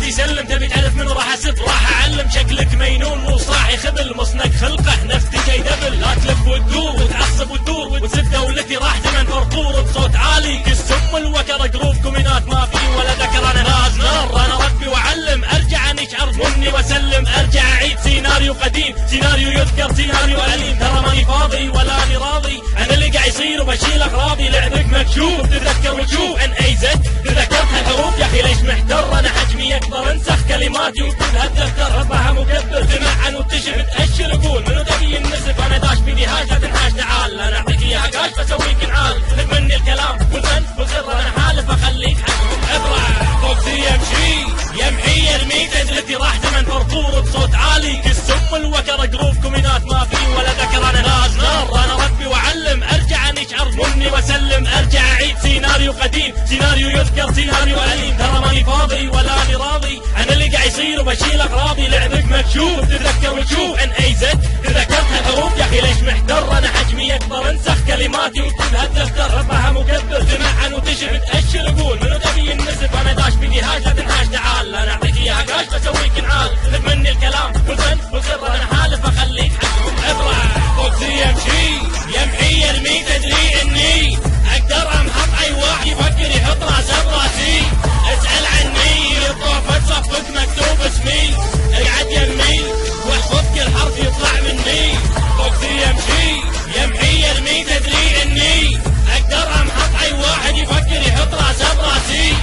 واحد يسلم تبي تعرف من راح اسب راح اعلم شكلك مينون مو صاحي خبل مصنق خلقه نفتي جاي دبل لا تلف وتدور وتعصب وتدور وتسب دولتي راح دمن فرفور بصوت عالي كالسم الوكر جروب كومينات ما في ولا ذكر انا ناز نار انا ربي واعلم ارجع انشعر مني واسلم ارجع اعيد سيناريو قديم سيناريو يذكر سيناريو اليم ترى ماني فاضي ولا اني راضي انا اللي قاعد يصير وبشيل اغراضي لعبك مكشوف تتذكر وتشوف ان اي زد تذكرت هالحروف يا اخي ليش محتر انا حجمي اكبر انسخ كلماتي وكتبها الدفتر ربعها مكبر تمعن وتشف تاشر قول منو تبي النسف انا داش بيدي هاش لا تنحاش تعال انا اعطيك اياها كاش بسويك انعال خذ مني الكلام والفن والسر انا حالف اخليك حجم ابرع فوق يمشي يمحي يرمي تدلتي راح دمن فرفور بصوت عالي كالسم الوكر جروب كومينات ما في ولا ذكر انا ناز نار انا ربي واعلم ارجع انشعر مني واسلم ارجع اعيد سيناريو قديم سيناريو يذكر سيناريو اليم ترى ماني فاضي ولا اني راضي انا اللي قاعد يصير وبشيل اغراضي لعبك مكشوف تتذكر وتشوف ان اي زد تذكرت هالحروف يا اخي ليش محتر انا حجمي اكبر انسخ كلماتي وكتبها الدفتر ربعها مكبر تمعن وتشف تاشر قول منو تبي النسف انا داش بيدي هاش لا تنحاش تعال انا اعطيك اياها كاش بسويك انعال خذ مني الكلام والفن والسر انا حالف اخليك حجم ابرع فوق يمشي يمحي يرمي تدري اني اقدر امحط اي واحد يفكر يحط راسه براسي اسال عني يطوف تصفق مكتوب اسمي اقعد يمي واحفظ كل حرف يطلع مني فوق يمشي يمحي يرمي تدري اني اقدر امحط اي واحد يفكر يحط راسه براسي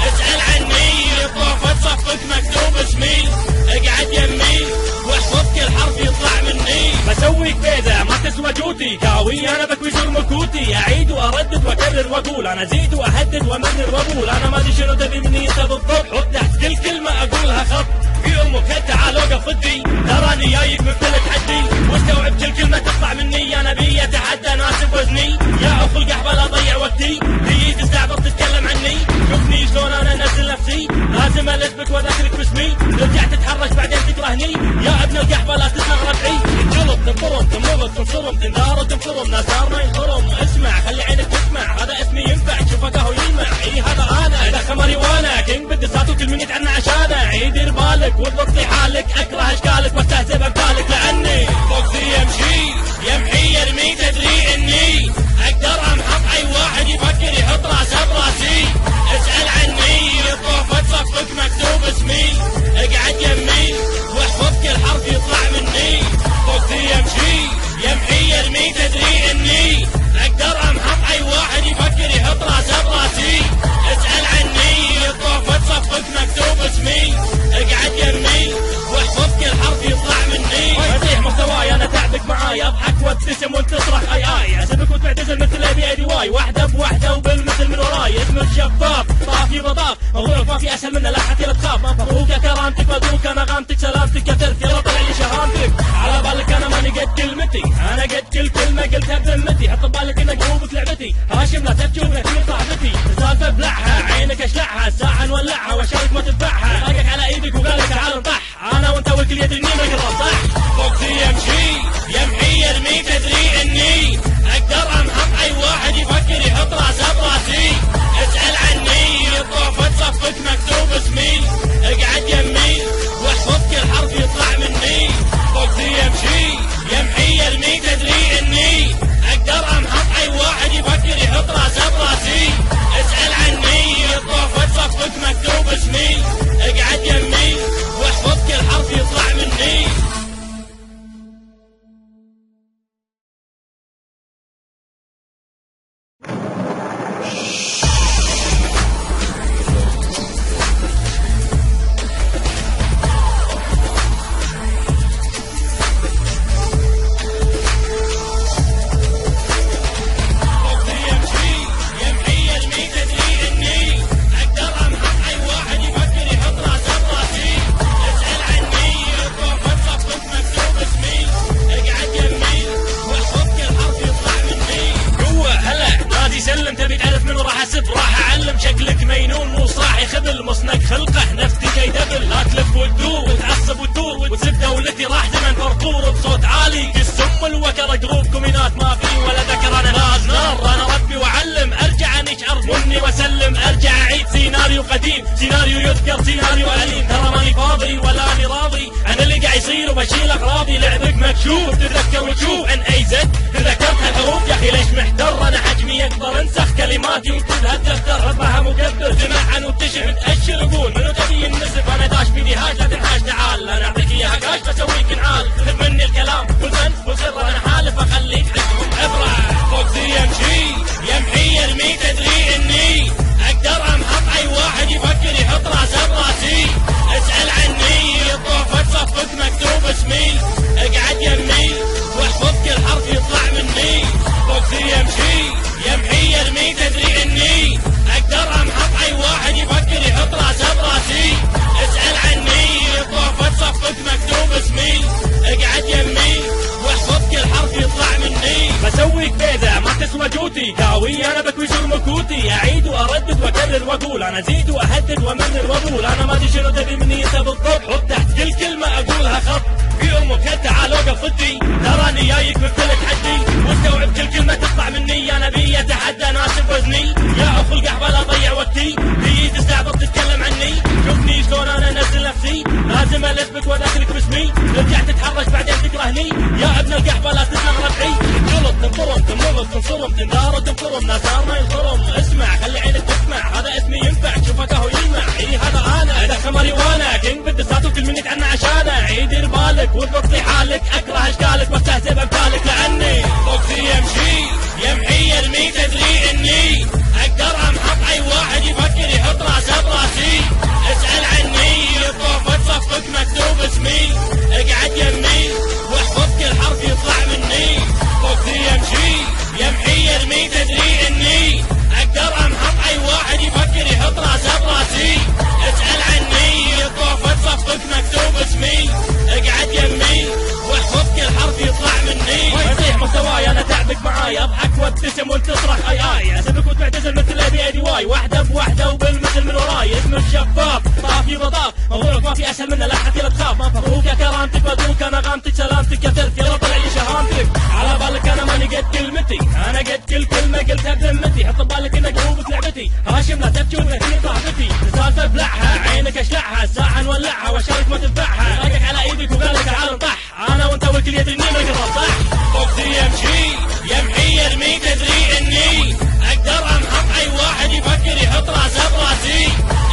اسال عني يطوف تصفق مكتوب اسمي اقعد يمي واحفظ كل حرف يطلع مني بسويك بيذا ما تسوى جوتي كاوي انا بكوي سر مكوتي اعيد واردد واكرر واقول انا ازيد واهدد وامرر واقول انا ما ادري شنو تبي مني انت بالضبط حط تحت كل كلمه اقولها خط في امك تعال وقف ضدي تراني جايك مبتلى تحدي واستوعب كل كلمه تطلع مني انا بي اتحدى ناسب وزني يا اخو القحبه لا اضيع وقتي تجي تستعبط تتكلم عني شوفني شلون انا انزل نفسي لازم الفك واذكرك باسمي ترجع تتحرش بعدين تكرهني يا ابن القحبه لا تسمع ربعي تنجلط تنفرم تمرض تنصرم تندار وتنفرم ناس دار ما ينخرم اسمع خلي عينك تسمع هذا اسمي ينفع شوفه قهوه يلمع اي هذا انا اذا خمري وانا كينج بالدسات وكل من يتعنى عشانه عيد دير بالك واضبط لي حالك اكره اشكالك واستهزئ بامثالك لاني فوق يمشي يمحي يرمي تدري اني اقدر امحط اي واحد يفكر يحط راسه براسي اسال عني يطوف تصفق مكتوب اسمي اقعد يمي واحفظ كل حرف يطلع مني فوق يمشي يمحي يرمي تدري اني اقدر امحط اي واحد يفكر يحط راسه براسي اسال عني يطوف تصفق مكتوب اسمي اقعد يمي واحفظ كل حرف يطلع مني فتيح مستواي انا تعبك معاي اضحك وابتسم وانت تصرخ اي اسبك وتعتزل مثل ابي اي واي واحده بوحده وبالمثل من وراي اسم الشفاف طافي بضاف مغروق ما في اسهل منه لا حتى لا تخاف ما مفروق يا كرامتك مدروك انا غامتك سلامتك يا ترف يلا طلع لي شهامتك على بالك انا ماني قد كلمتي انا قد كل كلمه قلتها بذمتي حط ببالك انك جروبك لعبتي هاشم لا تبكي وبنكير صاحبتي السالفه بلعها عينك اشلعها الساعه نولعها واشارك ما تذبحها طاقك على ايدك وقالك تعال نطح انا وانت والكل يدري اني نقرب صح فوق يمشي يمحي يرمي تدري اني اقدر امحط اي واحد يفكر يحط راسه براسي اسال عني يطوف تصفق مكتوب اسمي اقعد يمي واحفظ كل حرف يطلع مني فوق يمشي يمحي يرمي تدري اني اقدر امحط اي واحد يفكر يحط راسه براسي اسال عني يطوف تصفق مكتوب اسمي سيناريو يذكر سيناريو أليم، ترى ماني فاضي ولا اني راضي عن اللي قاعد يصير وبشيل اغراضي. لعبك مكشوف تتذكر وتشوف ان اي زد تذكرت الحروف، يا اخي ليش محتر؟ انا حجمي اكبر انسخ كلماتي واكتبها الدفتر، ربها مكبر تمعن وتشف تاشر قول منو تبي النسف. انا داش بيدي هاش لا تنحاش تعال، انا اعطيك اياها كاش بسويك انعال. خذ مني الكلام والفن وسر، انا حالف اخليك عندهم عبره. فوق زي امشي يمحي ارمي تدري اني اقدر امحط اي واحد يفكر يحط راسه براسي. اسال عني الطوفه تصفق مكتوب اسمي، اقعد يمي واحفظ كل حرف يطلع مني. فوق زي امشي يمحي يرمي تدري اني اقدر امحط اي واحد يفكر يحط راسه براسي. اسال عني الطوفه تصفق مكتوب اسمي، اقعد يمي واحفظ كل حرف يطلع مني. بسويك بيذا ما تسوى جوتي، داوي انا بكوي شر مكوتي، اعيد واردد واكرر واقول، انا ازيد واهدد وامرر واقول. انا ما ادري شنو تبي مني انت بالضبط، حط تحت كل كلمه اقولها خط. في امك تعال وقف ضدي، تراني جايك بكل تحدي، واستوعب كل كلمه تطلع مني. انا بي اتحدى ناسف وزني، يا اخو القحبه لا اضيع وقتي، بي تستعبط تتكلم عني. شوفني شلون انا انزل نفسي، لازم اثبت واذكرك باسمي. رجع تتحرش بعدين تكرهني، يا ابن القحبه لا تسلغ ربعي. تنطلط تنطرم تنمض تنصرم تنذار وتنفرم، ناسار ما ينخرم. اسمع خلي عينك تسمع، هذا اسمي ينفع تشوفه هو يلمع. اي هذا انا اذا خمري وانا كينج بالدسات وكل منك عنه عشانه. عيد بالك واضبط لي حالك، اكره اشكالك واستهزئ بامثالك لاني فوق زي يمشي يمحي يرمي تدري اني اقدر امحط اي واحد يفكر يحط راسه براسي. اسال عني الطوفه تصفق مكتوب اسمي، اقعد يمي واحفظ كل حرف يطلع مني. فوق زي يمشي يمحي يرمي تدري اني اقدر امحط اي واحد يفكر يحط راسه براسي. اسال عني الطوفه تصفق مكتوب اسمي، اقعد يمي واحفظ كل حرف يطلع مني. ما يصيح مستواي انا تعبك معاي، اضحك وابتسم وتصرخ اي اسبك وتعتزل مثل ابي دي واي، واحده بواحده وبالمثل من وراي. اسم الشفاف طافي بضاف، موضوعك ما في اسهل منه لا حتى لا تخاف. ما فروك يا كرامتك مدروك انا غامتك سلامتك يا ترف يلا طلع لي شهامتك. على بالك انا ماني قد كلمتي، انا قد كل كلمه قلتها بذمتي. حط ببالك انك غروبك لعبتي، هاشم لا تبكي وتغني صاحبتي. رسالة ابلعها عينك اشلعها، الساعه نولعها واشارك ما تنفعها. رايك على ايدك وقالك تعال نطح، انا وانت والكل يدري اني ما نقدر صح. فوق زي يمشي يمحي يرمي تدري اني اقدر امحط اي واحد يفكر يحط راسه براسي.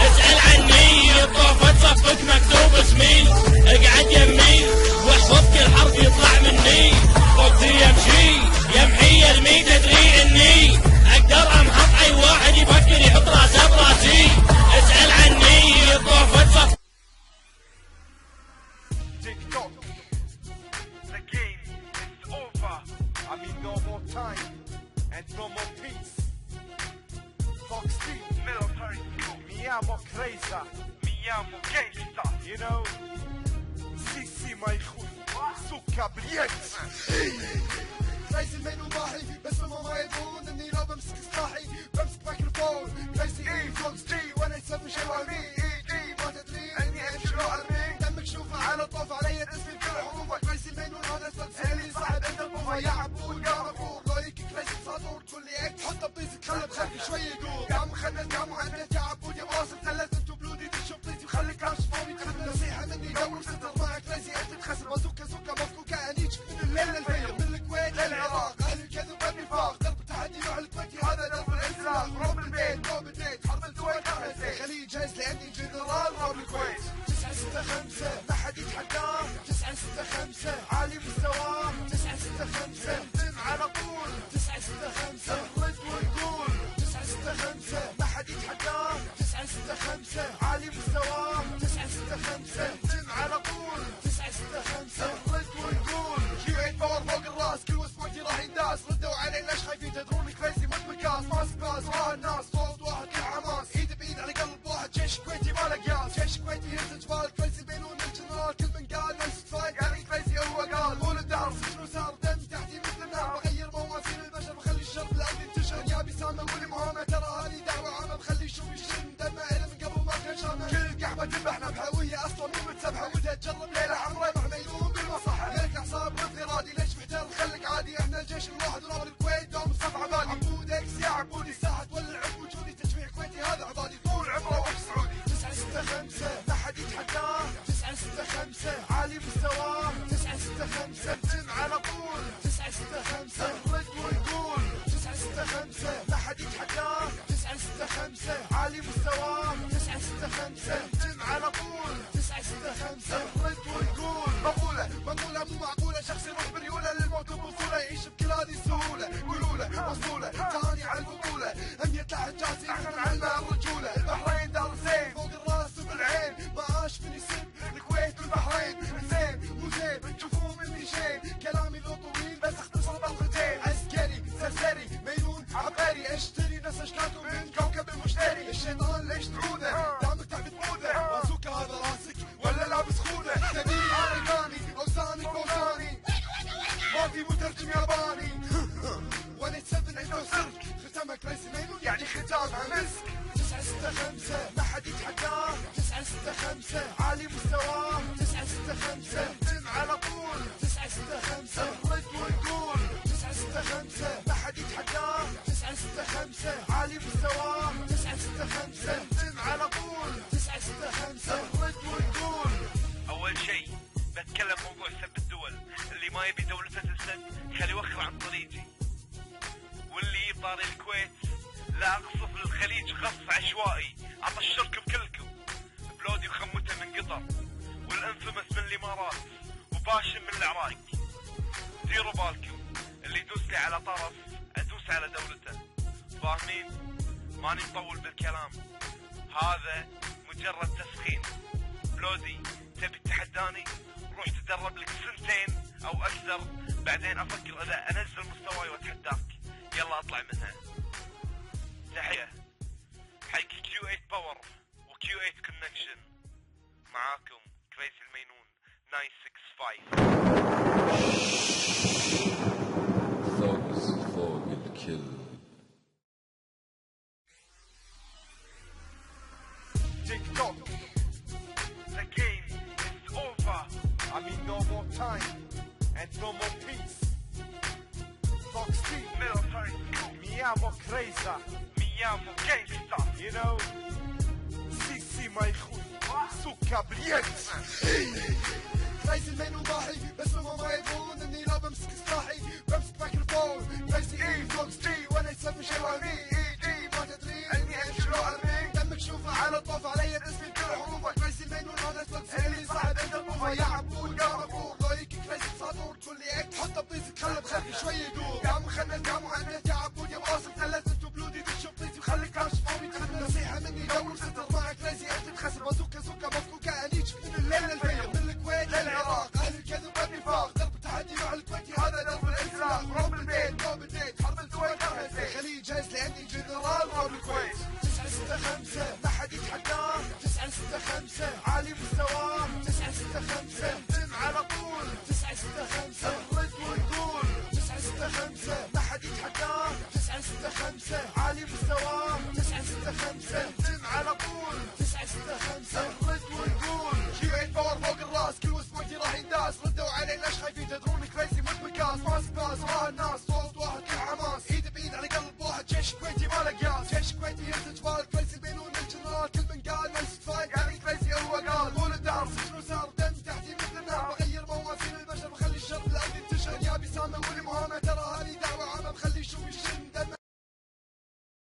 اسال عني الطوفه تصفق مكتوب اسمي، اقعد يمي واحفظ كل حرف يطلع مني. فوق زي يمشي يمحي يرمي تدري اني اقدر امحط اي واحد يفكر يحط راسه براسي. اسال عني الطوفه تصفق. No more time and no more peace. Fox Street, military school. Mi amo crazy, mi amo gangsta. You know, Sisi ما يخون سكة باليد. كريسي المين وضاحي بس ما يدرون اني لا بمسك سلاحي، بمسك ميكروفون. كريسي اي فوكس دي وانا يسمي شي وامي اي دي ما تدري اني امشي لو ارمي. دمك شوفه على طوف علي الاسم بكل حروفه. كريسي المين وهذا الفوكس اللي صاحب انت الطوفه. يا عبود يا غفور لايك كريسي صادور تقول لي اكس حط بيزك خلى بخلفي شوي يقول. يا مخنث يا مهندس يا عبود يا باسم ثلث انتو بلودي تشوف بيتي وخليك لاش فوقي. تاخذ نصيحه مني دور ستر معك كريسي انت تخسر. بازوكا زوكا مفكوكه انيج من الليل للفيل من الكويت للعراق. اهل الكذب والنفاق درب التحدي مع الكويتي هذا درب الانسلاق. روب البيت روب البيت حرب الكويت خليج جاهز لاني جنرال روب الكويت. 965 ما حد يتحداه. 965 عالي مستواه. 965 دم على طول. 965 رد ونقول. 965 ما حد يتحداه. 965 عالي مستواه. 965 دم على طول. 965 رد ونقول. Q8 باور فوق الراس كل وسط راح ينداس. ردوا علي ليش خايفين تدرون كريسي مت مكاس. ماسك باس وراه الناس صوت واحد للحماس. ايد بايد على قلب واحد. جيش كويتي ما له قياس. جيش كويتي يهز جبال. كريسي بينون الجنرال كل من قال نفس فايت يعني كريسي هو قال. طول الدهر سجن وسار دم تحتي مثل النار. بغير موازين البشر بخلي الشر بالارض ينتشر. يا بسامه ولي مهامه ترى هذه دعوه عامه. بخلي الشوم يشم دمه الى من قبل ما كان شامه. كل قحبه تذبحنا بحويه اصلا مو متسبحه. ودها تجرب ليله عمره مهما يلوم بالمصحه. ملك اعصاب مثل رادي ليش محتار خليك عادي. احنا الجيش الواحد ونار الكويت دوم الصف عبادي. عبود اكس يا عبودي ساحه ولع وجودي. تجميع كويتي هذا عبادي طول عمره وحش سعودي. 965 ما حد يتحداه 965 عالي مستواه 965 تم على طول 965 رد ونقول 965 ما حد يتحداه 965 عالي مستواه 965 تم على طول 965 رد ونقول مقولة مو معقولة شخص يروح بريولة للموت بوصولة يعيش بكل هذه السهولة قولوا له وصولة تهاني على البطولة هم يطلع حجازي يخدم علماء الرجولة البحرين دار زين فوق الراس وبالعين ما عاش من يسب الكويت والبحرين زين مو زين تشوفوه مني شين كلامي ذو طويل بس اختصر بلغتين عسكري سرسري مينون عباري اشتري ناس اشكالكم من كوكب المشتري الشيطان ليش تعوده دامك تعبت موده بازوكا هذا راسك ولا لابس خوذه تبيني ارقامي اوزاني فوزاني ما في مترجم ياباني 187 عنده سلك ختمك ليس مينون يعني ختامها مسك 965 ما حد يتحداه 965 عالي مستواه 965 تم على طول 965 رد ونقول 965 ما حد يتحداه 965 عالي مستواه 965 تم على طول 965 رد ونقول. أول شيء بتكلم موضوع سب الدول اللي ما يبي دولته تسد خلي يوخر عن طريقي واللي يطار الكويت لا أقصف للخليج غصب عشوائي أطشركم كلكم بلودي وخمته من قطر والانفمس من الإمارات وباشم من العراق. ديروا بالكم اللي يدوس لي على طرف أدوس على دولته فاهمين؟ ماني مطول بالكلام هذا مجرد تسخين. بلودي تبي تتحداني روح تدرب لك 2 سنين أو أكثر بعدين أفكر إذا أنزل مستواي وأتحداك. يلا أطلع منها. تحية حق Q8 باور وQ8 كونكشن معاكم كريزي المينون 965. ثوز فوق الكل. TikTok, the game is over. I mean no more time and no more peace. Fox T, Military school, mi llamo Crazy, mi llamo Gangsta. you know. سيسي ما يخوي سوكا بريت. كريزي المينون ضاحي بس هم ما يدرون اني لا بمسك سلاحي بمسك مايكروفون كريزي اي فوكس تي وانا يسمي شي وامي اي دي ما تدري اني امشي لو ارمي دمك شوفه على الطوف علي باسمي كل حروفه كريزي المينون هذا فوكس اللي صاحب عند الطوفه يا عبود يا غفور ضايق كريزي صادور تقول لي اكت حطه بطيسك خله بخلقي شوي يدور يا مخنن يا مهند يا عبود يا واصل ثلاث انتو بلودي تشوف بطيسي وخلي كاش فومي تخدم نصيحه مني دور ستر مع كريزي انت تخسر بازوكا زوكا مفكوكه انيجك من الليل للفجر من الكويت للعراق اهل الكذب والنفاق ضرب التحدي مع الكويتي هذا درب الانسلاخ روب البيت روب البيت حرب الكويت حرب الخليج جاهز لاني جنرال روب الكويت 965 ما حد يتحداه 965 عالي مستواه 965 تم على طول 965 رد ونقول 965 ما حد يتحداه 965 عالي مستواه 965 تم على طول 965 رد ونقول Q8 باور فوق الراس كل وسط راح ينداس ردوا علي ليش خايفين تدرون كريزي مش مكاس ماس باس راه الناس صوت واحد كل حماس ايد بايد على قلب واحد جيش كويتي ما له قياس جيش كويتي ينتج فالك